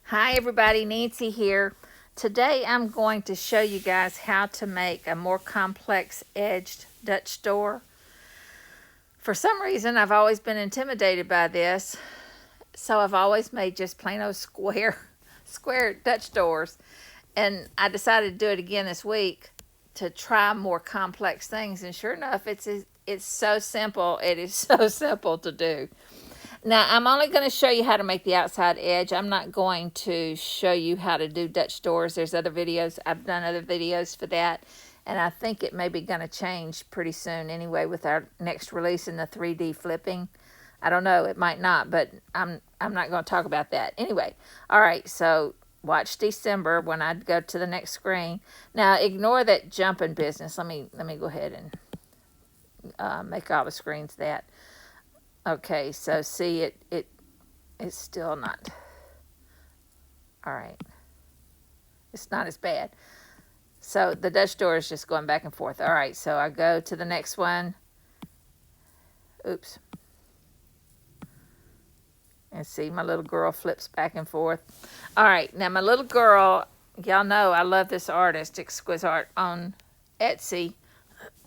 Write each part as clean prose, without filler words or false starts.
Hi everybody, Nancy here. Today I'm going to show you guys how to make a more complex edged Dutch door. For some reason I've always been intimidated by this, so I've always made just plain old square Dutch doors. And I decided to do it again this week to try more complex things, and sure enough it's so simple. It is so simple to do. Now, I'm only going to show you how to make the outside edge. I'm not going to show you how to do Dutch doors. There's other videos. I've done other videos for that. And I think it may be going to change pretty soon anyway with our next release in the 3D flipping. I don't know. It might not, but I'm not going to talk about that. Anyway, all right, so watch December when I go to the next screen. Now, ignore that jumping business. Let me go ahead and make all the screens that. Okay, so see, it's still not. All right. It's not as bad. So the Dutch door is just going back and forth. All right, so I go to the next one. Oops. And see, my little girl flips back and forth. All right, now my little girl, y'all know I love this artist, Exquisite Art, on Etsy.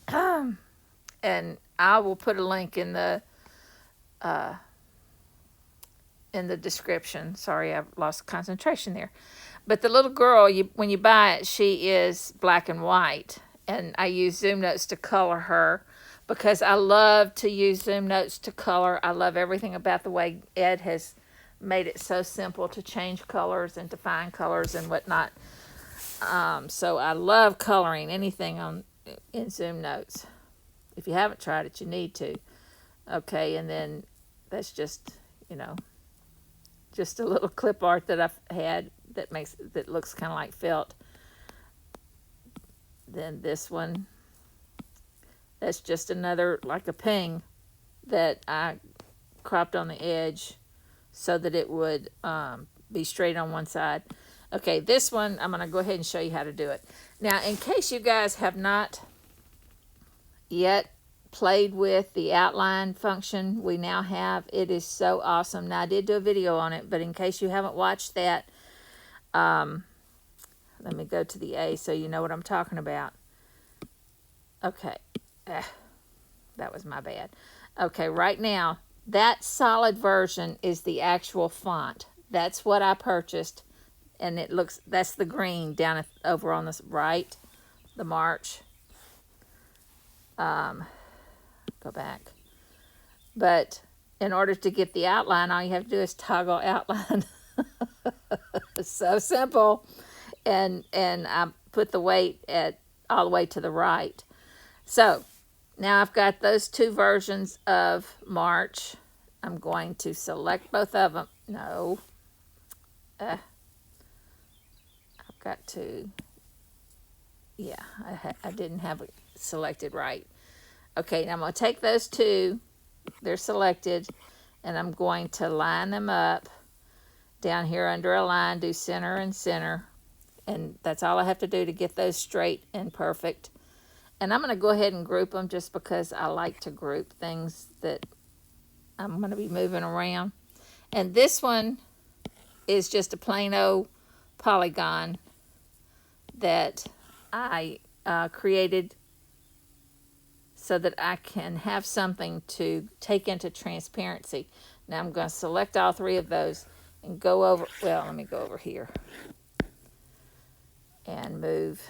And I will put a link in the description. Sorry, I've lost concentration there. But the little girl, when you buy it, she is black and white. And I use ZoomNotes to color her because I love to use ZoomNotes to color. I love everything about the way Ed has made it so simple to change colors and to find colors and whatnot. So I love coloring anything in ZoomNotes. If you haven't tried it, you need to. Okay, and then that's just, just a little clip art that I've had that looks kind of like felt. Then this one, that's just another, like a ping that I cropped on the edge so that it would be straight on one side. Okay, this one, I'm going to go ahead and show you how to do it. Now, in case you guys have not yet played with the outline function we now have, it is so awesome. Now, I did do a video on it, but in case you haven't watched that, let me go to the A so you know what I'm talking about. Okay, that was my bad. Okay, right now, that solid version is the actual font. That's what I purchased, and it looks, that's the green down over on the right, the March. Go back. But in order to get the outline, all you have to do is toggle outline. It's so simple. And I put the weight at all the way to the right. So now I've got those two versions of March. I'm going to select both of them. No. I've got to, yeah, I didn't have it selected right. Okay, now I'm going to take those two, they're selected, and I'm going to line them up down here under a line, do center and center, and that's all I have to do to get those straight and perfect. And I'm going to go ahead and group them just because I like to group things that I'm going to be moving around. And this one is just a plain old polygon that I created so that I can have something to take into transparency. Now I'm going to select all three of those and go over, well, let me go over here and move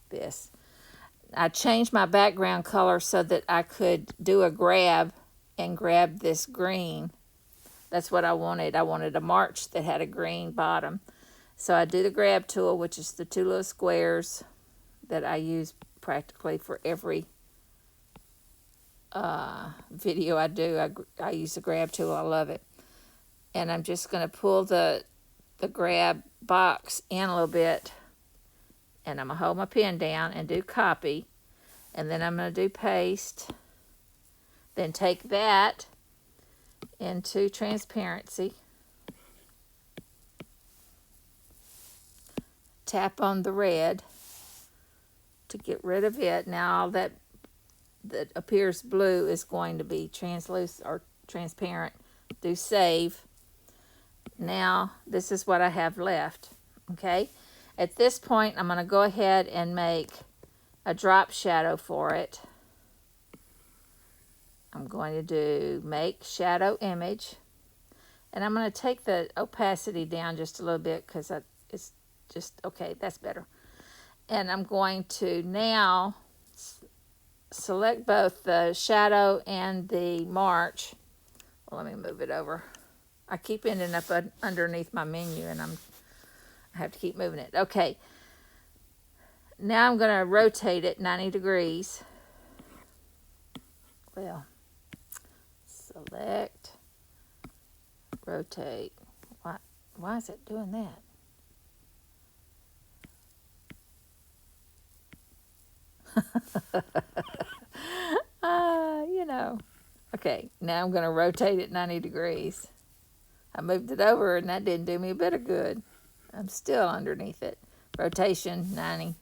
this. I changed my background color so that I could do a grab and grab this green. That's what I wanted. I wanted a March that had a green bottom. So I do the grab tool, which is the two little squares that I use practically for every video I do. I use the grab tool. I love it. And I'm just going to pull the grab box in a little bit. And I'm going to hold my pen down and do copy. And then I'm going to do paste. Then take that into transparency. Tap on the red to get rid of it. Now all that appears blue is going to be translucent or transparent. Do save. now this is what I have left. Okay, at this point I'm going to go ahead and make a drop shadow for it. I'm going to do make shadow image, and I'm going to take the opacity down just a little bit because it's just okay. That's better. And I'm going to now select both the shadow and the march. Well, let me move it over. I keep ending up underneath my menu, and I have to keep moving it. Okay. Now I'm going to rotate it 90 degrees. Well, select, rotate. Why is it doing that? You know. Okay, now I'm going to rotate it 90 degrees. I moved it over and that didn't do me a bit of good. I'm still underneath it. Rotation 90.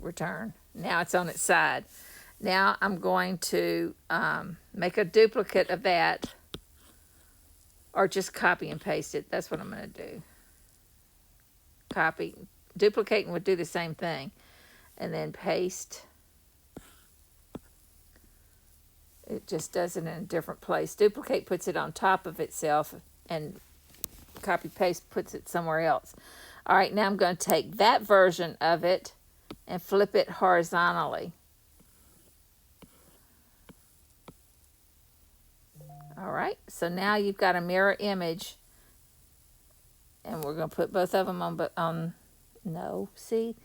Return. Now it's on its side. Now I'm going to make a duplicate of that, or just copy and paste it. That's what I'm going to do. Copy. Duplicating would do the same thing. And then paste. It just does it in a different place. Duplicate puts it on top of itself, and copy paste puts it somewhere else. All right, now I'm going to take that version of it and flip it horizontally. All right, so now you've got a mirror image, and we're going to put both of them on no, see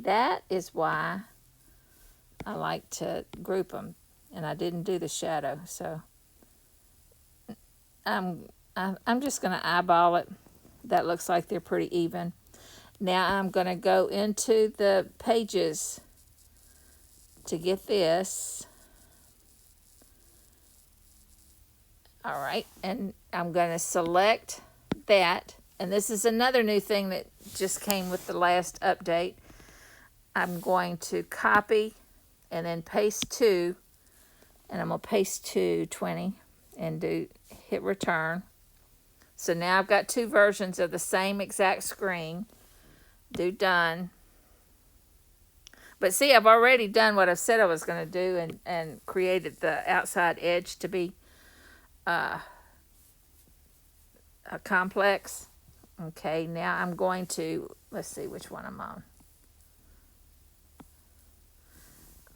that is why I like to group them, and I didn't do the shadow, so I'm just going to eyeball it. That looks like they're pretty even. Now I'm going to go into the pages to get this. All right, and I'm going to select that. And this is another new thing that just came with the last update. I'm going to copy and then paste to, and I'm going to paste to 20 and hit return. So now I've got two versions of the same exact screen. Do done. But see, I've already done what I said I was going to do, and created the outside edge to be a complex. Okay, now I'm going to, let's see which one I'm on.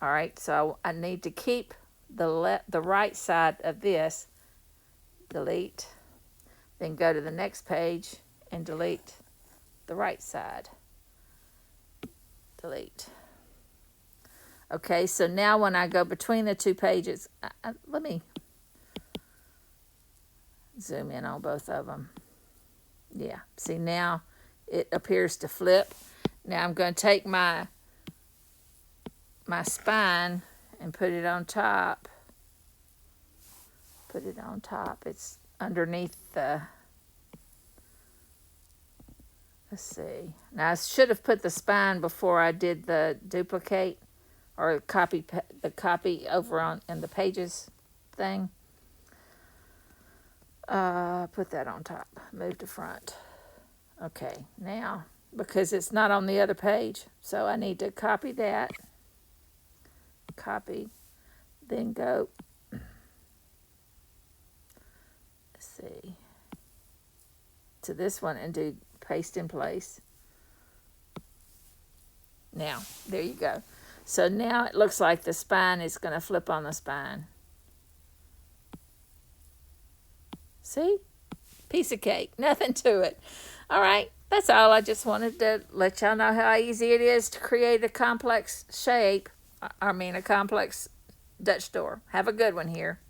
All right, so I need to keep the right side of this. Delete. Then go to the next page and delete the right side. Delete. Okay, so now when I go between the two pages, let me zoom in on both of them. Yeah, see now it appears to flip. Now I'm going to take my spine and put it on top. Put it on top. It's underneath the, let's see. Now I should have put the spine before I did the duplicate or the copy over on in the pages thing. Put that on top. Move to front. Okay, now because it's not on the other page, so I need to copy that. Copy, then go. Let's see, to this one and do paste in place. Now, there you go. So now it looks like the spine is going to flip on the spine. See? Piece of cake. Nothing to it. All right. That's all. I just wanted to let y'all know how easy it is to create a complex shape. A complex Dutch door. Have a good one here.